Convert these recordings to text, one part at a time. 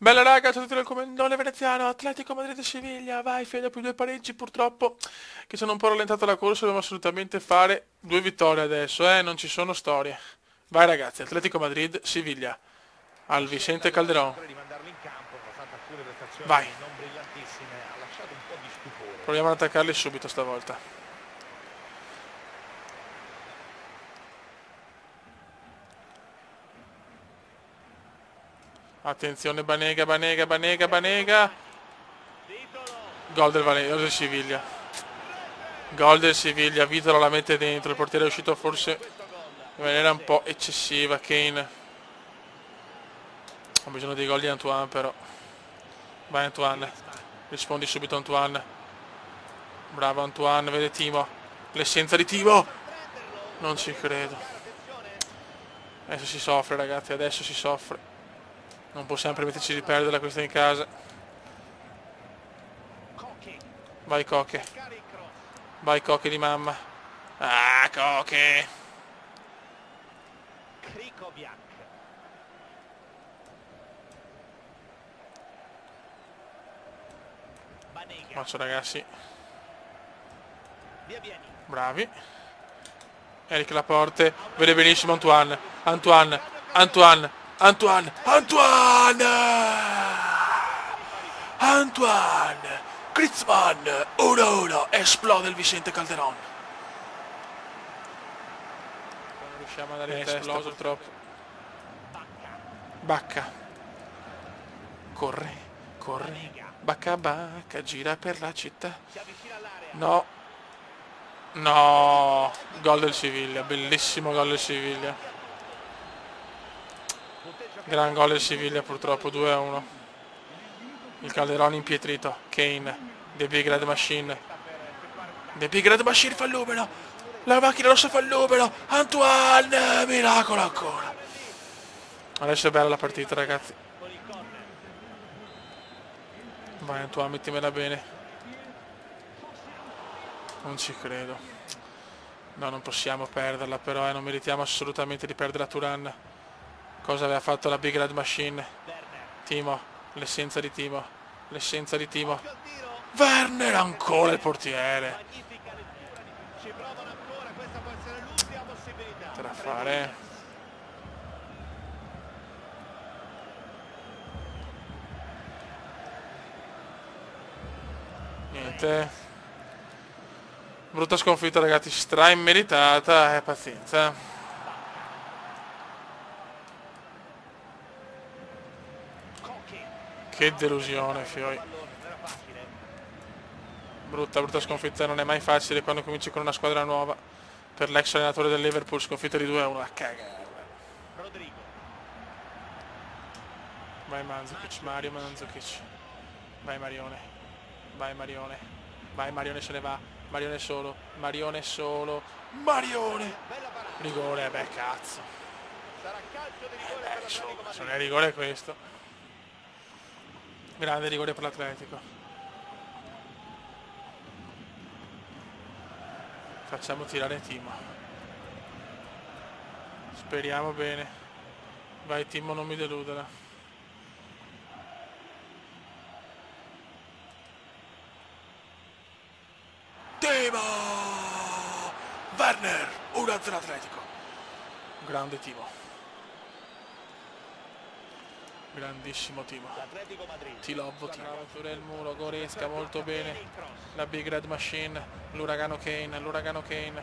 Bella raga, ciao a tutti dal comandone veneziano, Atletico Madrid e Siviglia, vai Fede, più due pareggi purtroppo, che sono un po' rallentato la corsa, dobbiamo assolutamente fare due vittorie adesso, non ci sono storie. Vai ragazzi, Atletico Madrid, Siviglia, La al scelta Vicente dell'allenatore Calderón, di mandarlo in campo, nonostante alcune vai, prestazioni non brillantissime, ha lasciato un po' di stupore. proviamo ad attaccarli subito stavolta. Attenzione Banega, Banega, Banega, Banega, gol gol del Siviglia. Gol del Siviglia, Vitolo la mette dentro, il portiere è uscito forse in maniera un po' eccessiva, Kane. Ho bisogno dei gol di Antoine però. Vai Antoine, rispondi subito Antoine. Bravo Antoine, vede Timo. L'essenza di Timo. Non ci credo. Adesso si soffre ragazzi, adesso si soffre. Non possiamo permetterci di perderla questa in casa. Vai Coche. Vai Coche di mamma. Ah, Coche. Faccio ragazzi. Bravi. Eric Laporte. Vede benissimo Antoine. Antoine. Antoine. Antoine. Antoine. Antoine. Griezmann. 1-1. Esplode il Vicente Calderón. Non riusciamo ad andare in testa purtroppo. Bacca. Corre. Corre. Bacca bacca. Gira per la città. No. No. Gol del Siviglia. Bellissimo gol del Siviglia. Gran gol del Siviglia purtroppo. 2-1. Il Calderón impietrito. Kane. The Big Red Machine. The Big Red Machine fa il numero. La macchina rossa fa il numero. Antoine. Miracolo ancora. Adesso è bella la partita ragazzi. Vai Antoine, mettimela bene. Non ci credo. No, non possiamo perderla però, non meritiamo assolutamente di perdere a Turan. Cosa aveva fatto la Big Red Machine? Timo, l'essenza di Timo. L'essenza di Timo. Werner ancora il portiere. C'è da fare. Niente. Brutta sconfitta ragazzi, stra immeritata, pazienza. Che delusione Fioi. Brutta sconfitta, non è mai facile quando cominci con una squadra nuova. Per l'ex allenatore del Liverpool, sconfitta di 2-1, a cagare. Vai Mandzukic, Mario Mandzukic. Vai Marione. Vai Marione. Vai Marione se ne va. Marione solo. Marione solo. Marione! Rigore, beh cazzo. Insomma, se non è rigore questo. Grande rigore per l'Atletico. Facciamo tirare Timo. Speriamo bene. Vai Timo, non mi deludere. Timo! Werner! 1-0 Atletico. Grande Timo. Grandissimo Timo. Ti lovo Timo. Chiude il muro, Goretzka molto bene. La Big Red Machine. L'uragano Kane. L'uragano Kane.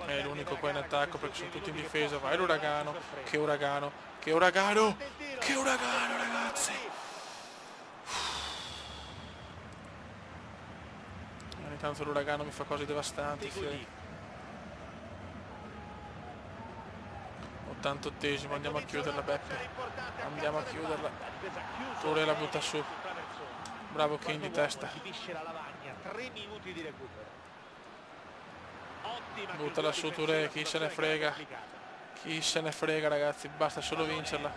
È l'unico qua in attacco perché sono tutti in difesa. Vai l'uragano. Che uragano. Che uragano. Che uragano ragazzi. Ogni tanto l'uragano mi fa cose devastanti. 88esimo, andiamo a chiuderla Beppe. Andiamo a chiuderla. Touré la butta su. Bravo Kane di testa. Buttala su Touré, chi se ne frega. Chi se ne frega ragazzi, basta solo vincerla.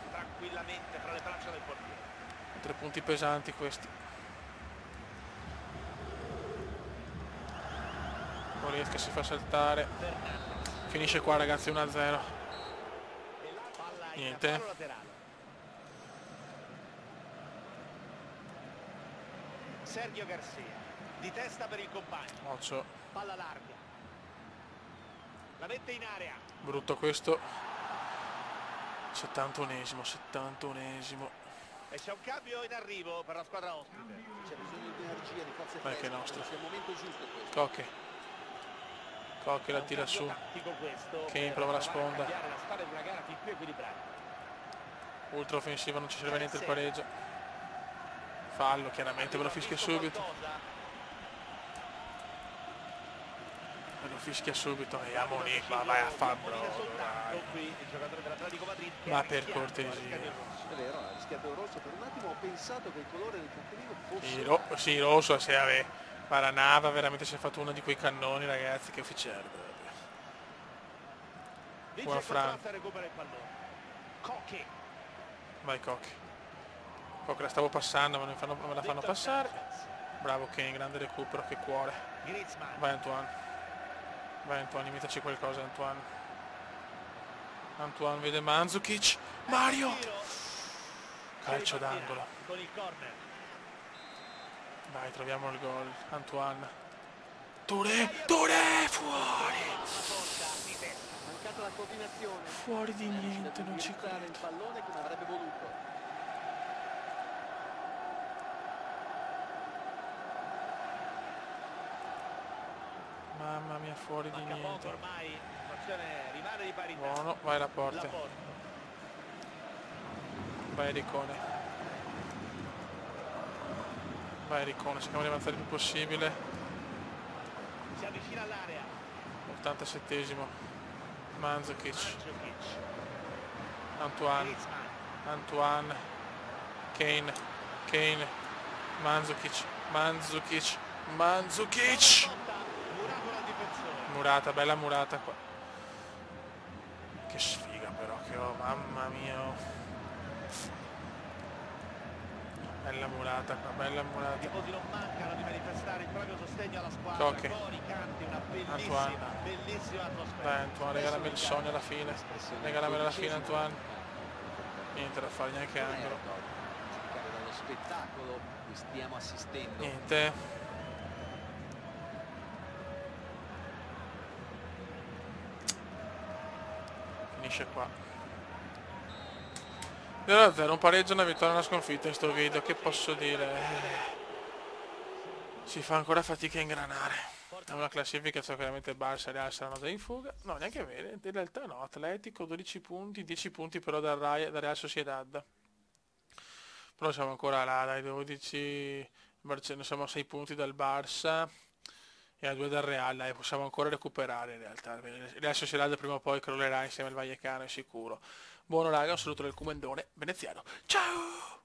3 punti pesanti questi. Goretzka si fa saltare. Finisce qua ragazzi, 1-0. Niente. Sergio Garcia, di testa per il compagno. Occhio. Palla larga. La mette in area. Brutto questo. 71esimo. E c'è un cambio in arrivo per la squadra ospite. C'è bisogno di energia, di forze Dai che fresche, è nostra. sia il momento giusto questo. Cocche la tira su. Kane prova la sponda. Ultra offensiva, non ci serve niente il pareggio. Fallo, chiaramente, ve lo fischia subito. E Amoni, ma vai a far bro. Ma per cortesia. È vero, ha rischiato il rosso. Per un attimo ho pensato che il colore del cartellino fosse... Sì, rosso, se aveva Paranava, veramente si è fatto uno di quei cannoni, ragazzi, che ufficiale. Buona Fran. Vai Cocchi. Cocchi la stavo passando, ma me la fanno passare. Bravo Kane, grande recupero, che cuore. Vai Antoine. Vai Antoine, imitaci qualcosa Antoine. Antoine vede Mandzukic. Mario! Calcio d'angolo. Vai, troviamo il gol. Antoine. Touré, fuori! Mancata la coordinazione. Fuori di niente, non ci il credo. pallone come avrebbe voluto. Mamma mia, fuori di niente. Ormai, rimane di parità. Buono, vai Laporte. Vai Ricone. Cerchiamo di avanzare il più possibile. Si avvicina all'area. 87esimo. Mandzukic. Antoine. Kane. Mandzukic. Murata, bella murata qua. Che sfiga però che ho, mamma mia. Bella murata qua, bella murata. I tifosi non mancano di manifestare il proprio sostegno alla squadra. Cocchi. Una Antoine. bellissima atmosfera. Dai Antoine, regalami il sogno alla fine. Regalamelo alla fine Antoine. Niente da fare, neanche angolo. Giocare dallo spettacolo cui stiamo assistendo. Niente. Finisce qua. 0-0, un pareggio, una vittoria e una sconfitta in sto video, che posso dire? Si fa ancora fatica a ingranare. È una classifica, so chiaramente Barça e Real saranno già in fuga. No, neanche vero, in realtà no. Atletico 12 punti, 10 punti però da Real Sociedad. Però siamo ancora là, dai 12, siamo a 6 punti dal Barça e a 2 dal Real, dai, possiamo ancora recuperare in realtà. Real Sociedad prima o poi crollerà insieme al Vallecano, è sicuro. Buono raga, un saluto dal Comendone veneziano. Ciao!